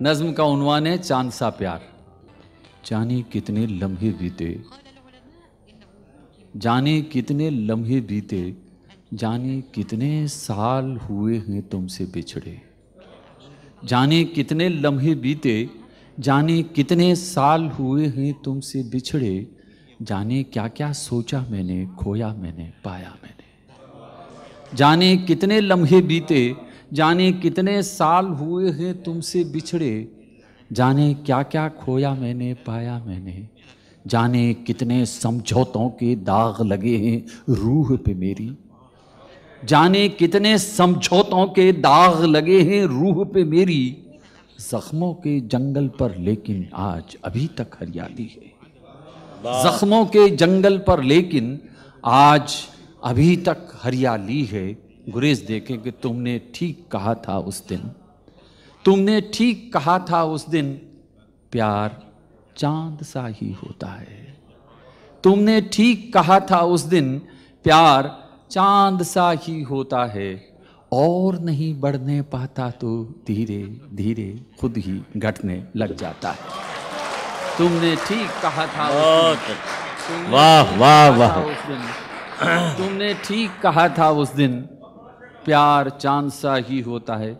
नज्म का उन्वान है चांद सा प्यार। जाने कितने लम्हे बीते, जाने कितने लम्हे बीते, जाने कितने साल हुए हैं तुमसे बिछड़े। जाने कितने लम्हे बीते, जाने कितने साल हुए हैं तुमसे बिछड़े। जाने क्या क्या सोचा मैंने, खोया मैंने, पाया मैंने। जाने कितने लम्हे बीते, जाने कितने साल हुए हैं तुमसे बिछड़े। जाने क्या क्या खोया मैंने, पाया मैंने। जाने कितने समझौतों के दाग लगे हैं रूह पे मेरी। जाने कितने समझौतों के दाग लगे हैं रूह पे मेरी। जख्मों के जंगल पर लेकिन आज अभी तक हरियाली है। जख्मों के जंगल पर लेकिन आज अभी तक हरियाली है। गुरेज देखे कि तुमने ठीक कहा था उस दिन, तुमने ठीक कहा था उस दिन, प्यार चांद सा ही होता है। तुमने ठीक कहा था उस दिन, प्यार चांद सा ही होता है। और नहीं बढ़ने पाता तो धीरे धीरे खुद ही घटने लग जाता है। तुमने ठीक कहा था उस दिन, वाह वाह वाह, उस दिन तुमने ठीक कहा था उस दिन, प्यार चांद सा ही होता है।